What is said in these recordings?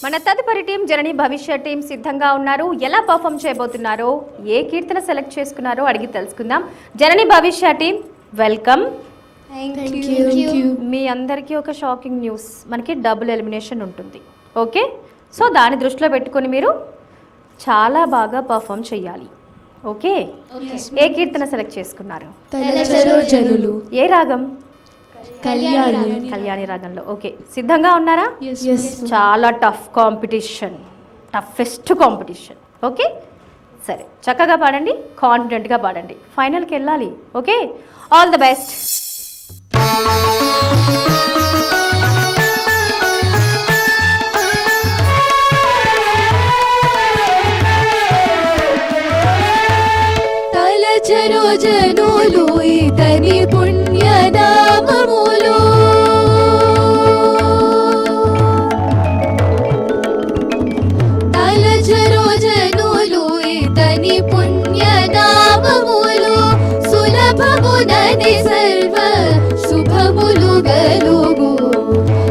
మన తదుపరి టీం జనని భవిష్య టీం సిద్ధంగా ఉన్నారు. ఎలా పర్ఫామ్ చేయబోతున్నారో, ఏ కీర్తన సెలెక్ట్ చేసుకున్నారో అడిగి తెలుసుకుందాం. జనని భవిష్య టీం వెల్కమ్. మీ అందరికీ ఒక షాకింగ్ న్యూస్, మనకి డబుల్ ఎలిమినేషన్ ఉంటుంది. ఓకే, సో దాన్ని దృష్టిలో పెట్టుకొని మీరు చాలా బాగా పర్ఫామ్ చేయాలి. ఓకే, ఏ కీర్తన సెలెక్ట్ చేసుకున్నారు? ఏ రాగం? కళ్యాణి రాగంలో. ఓకే, సిద్ధంగా ఉన్నారా? చాలా tough competition, toughest competition. Okay, సరే, చక్కగా పాడండి, కాన్ఫిడెంట్గా పాడండి, ఫైనల్కి వెళ్ళాలి. Okay, all the best. తలచరో జనులు ఇతని పుణ్యనామములు, తలచరో జనులు ఇతని పుణ్యనామములు, సులభమునని సర్వ శుభములు గలుగు.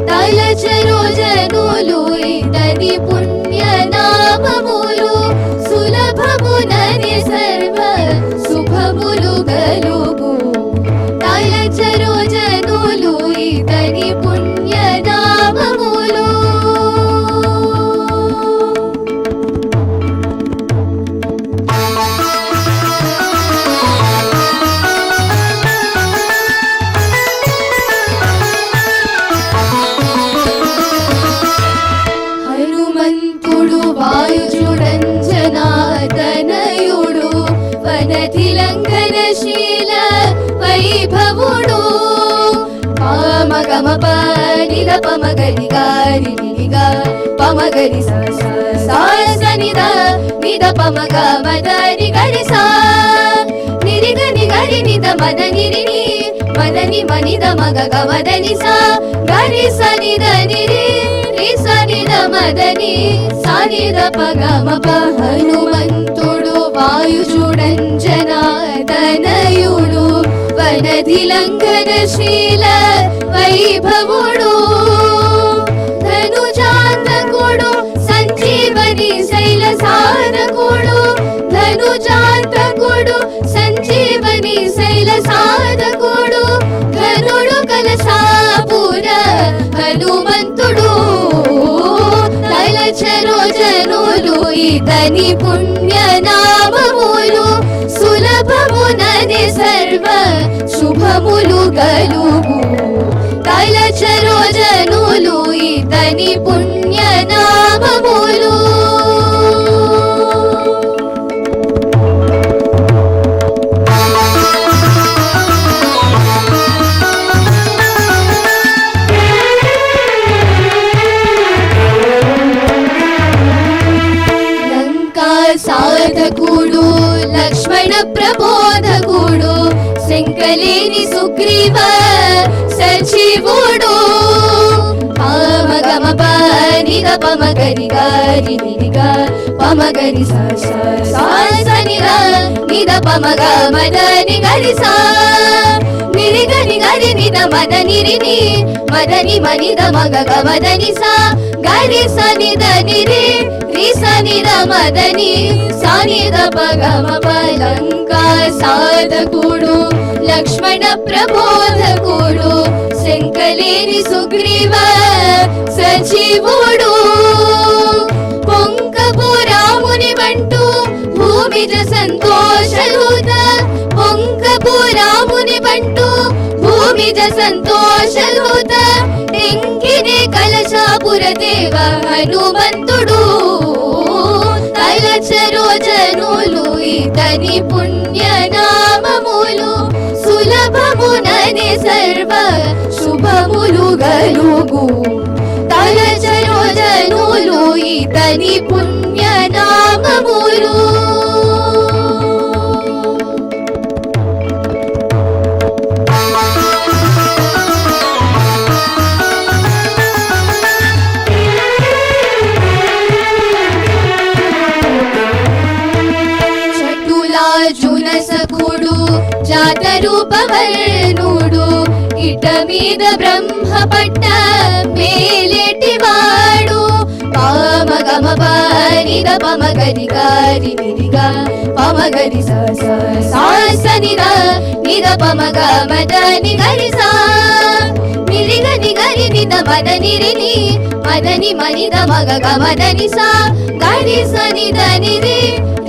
తలచరో జనులు ఇతని పుణ్యనామములు, సులభమునని సర్వ శుభములు గలుగు. తలచరో జనులు ఇతని పుణ్యనామములు. హనుమంతుడు వాయుజుడంజనాతనయుడు, వనతిలంఘనశీల వైభవుడు. పామగమ నిద పమగరి గారి నిగా పమగరి సాసనిద నిద పమగ మదని గరి సా నిరిగ నిగరి నిద మద నిరిని మదని మనిద మగ గమదని సా గరి సనిద నిరి సనిద మదని సనిద పగమ ప. హనుమంతుడు వాయుజుడంజనాతనయుడు, వనధిలంఘనశీల వైభవుడు. ధనుజాంతకుడు సంజీవని శైల సాధకుడు, ధనుజాంతకుడు సంజీవని శైల సాధకుడు. ఘనుడు కలసాపుర హనుమంతుడు, తలచరో జనులు ఇతని పుణ్యనామములు, సులభమునని సర్వ శుభములు గలుగు. తలచరో జనులు ఇతని పుణ్యనామములు. సాధకుడు లక్ష్మణ ప్రబోధకుడు, శంకలేని సుగ్రీవ సజీవుడు. పామగమ నిద పమగరి గారి నిరిగా పమగరి సాసనిద నిద పమగ మదని గరి సా నిరిగ నిగరి నిద మద నిరిని మదని మనిద మగ గమదని సా గరి సనిద నిరి సనిద మదని సనిద పగమ పలంకా సాధకుడు లక్ష్మణ ప్రబోధకుడు, శంకలేని సుగ్రీవ సజీవుడు. పొంకపు రాముని బంటు భూమిజ సంతోషదూత, పొంకపు రాముని బంటు భూమిజ సంతోషదూత. టెంకిని కలశాపుర దేవ హనుమంతుడు, తలచరో జనులు ఇతని పుణ్యనామములు, సులభమునని సర్వ శుభములు గలుగు. తలచరో జనులు ఇతని పుణ్యనామములు. జునసకుడు జాతరూపవర్ణుడు, ఇట మీద బ్రహ్మ పట్ట మేలేటివాడు. నిద పమ గరి గారి నిరిగ పమ గరి స స సా స నిద నిద పమ గ మద ని గరి సా నిరిగ ని గరి నిద మద నిరిని మదని మనిద మగ గ మదని సా గరి స నిద నిరి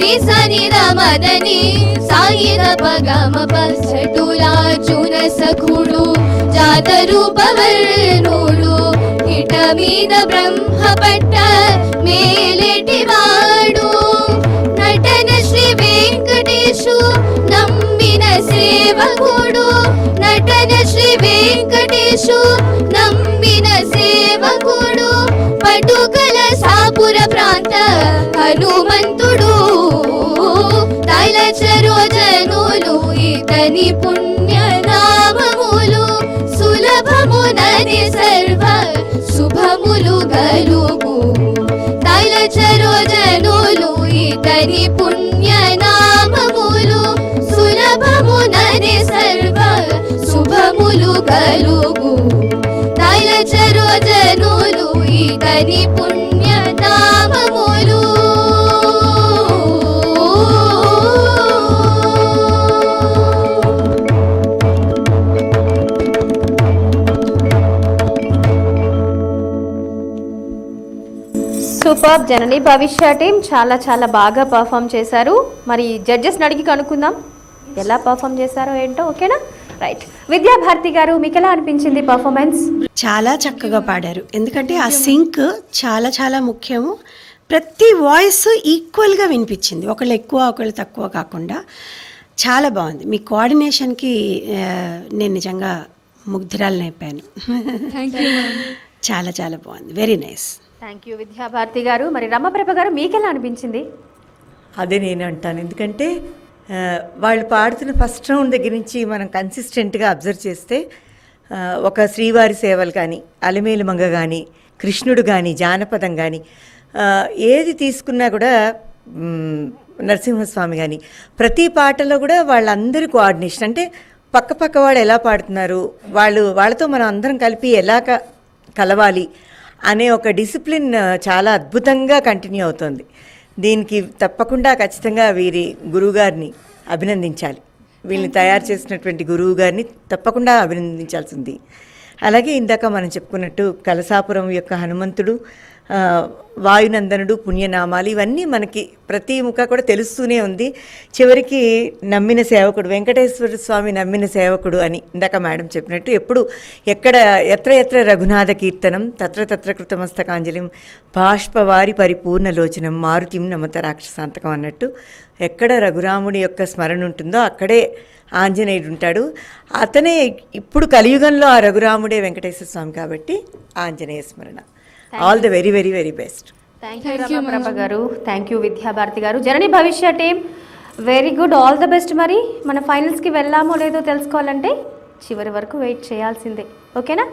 రి స నిద మదని సాయిద పగ మ పచ్చటులార్జున సఖుడు జాత రూపవర్ణుడు ఇట మీద బ్రహ్మ పట్ట మేలెటివాడు నటన శ్రీ వెంకటేశు నమ్మిన సేవకుడు నటన శ్రీ వెంకటేశు నమ్మిన సేవకుడు పటుకల సాపుర ప్రాంత హనుమంతుడు తలచరో జనులు ఇతని పుణ్య నామములు సులభమునని సర్వ శుభములు గలుగు తలచరో జనులు ఇతని పుణ్య నామములు సులభమునని సర్వ శుభములు గలుగు తలచరో జనులు ఇతని పుణ్య నామములు సూపర్. జనని భవిష్య టీం చాలా చాలా బాగా పర్ఫామ్ చేశారు. మరి జడ్జెస్ని అడిగి కనుక్కుందాం ఎలా పర్ఫామ్ చేశారో ఏంటో. ఓకేనా? రైట్. విద్యాభారతి గారు, మీకు ఎలా అనిపించింది పర్ఫార్మెన్స్? చాలా చక్కగా పాడారు. ఎందుకంటే ఆ సింక్ చాలా చాలా ముఖ్యము. ప్రతి వాయిస్ ఈక్వల్గా వినిపించింది, ఒకళ్ళు ఎక్కువ ఒకళ్ళు తక్కువ కాకుండా చాలా బాగుంది. మీ కోఆర్డినేషన్కి నేను నిజంగా ముగ్ధురాలనైపోయాను. చాలా చాలా బాగుంది. Very nice. Thank you Vidya Bharati గారు. మరి రమప్రభ గారు, మీకు ఎలా అనిపించింది? అదే నేను అంటాను. ఎందుకంటే వాళ్ళు పాడుతున్న ఫస్ట్ రౌండ్ దగ్గర నుంచి మనం కన్సిస్టెంట్గా అబ్జర్వ్ చేస్తే ఒక శ్రీవారి సేవలు కానీ, అలమేలు మంగ కానీ, కృష్ణుడు కానీ, జానపదం కానీ, ఏది తీసుకున్నా కూడా నరసింహస్వామి కానీ, ప్రతి పాటలో కూడా వాళ్ళందరి కోఆర్డినేషన్, అంటే పక్క వాళ్ళు ఎలా పాడుతున్నారు, వాళ్ళతో మనం అందరం కలిపి ఎలా కలవాలి అనే ఒక డిసిప్లిన్ చాలా అద్భుతంగా కంటిన్యూ అవుతుంది. దీనికి తప్పకుండా ఖచ్చితంగా వీరి గురువుగారిని అభినందించాలి. వీళ్ళని తయారు చేసినటువంటి గురువు గారిని తప్పకుండా అభినందించాల్సింది. అలాగే ఇందాక మనం చెప్పుకున్నట్టు కలసాపురం యొక్క హనుమంతుడు, వాయునందనుడు, పుణ్యనామాలు, ఇవన్నీ మనకి ప్రతి ముఖ కూడా తెలుస్తూనే ఉంది. చివరికి నమ్మిన సేవకుడు, వెంకటేశ్వర స్వామి నమ్మిన సేవకుడు అని ఇందాక మేడం చెప్పినట్టు, ఎప్పుడు ఎత్ర ఎత్ర రఘునాథ కీర్తనం తత్ర తత్ర కృతమస్తకాంజలిం బాష్పవారి పరిపూర్ణలోచనం మారుతిం నమత రాక్షసాంతకం అన్నట్టు, ఎక్కడ రఘురాముడి యొక్క స్మరణ ఉంటుందో అక్కడే ఆంజనేయుడు ఉంటాడు. అతనే ఇప్పుడు కలియుగంలో ఆ రఘురాముడే వెంకటేశ్వర స్వామి కాబట్టి ఆంజనేయ స్మరణ. All the very very very best. Thank you Ramaprabha గారు. థ్యాంక్ యూ విద్యాభారతి గారు. జనని భవిష్య team very good, all the best. మరి మన ఫైనల్స్కి వెళ్ళామో లేదో తెలుసుకోవాలంటే చివరి వరకు వెయిట్ చేయాల్సిందే. ఓకేనా?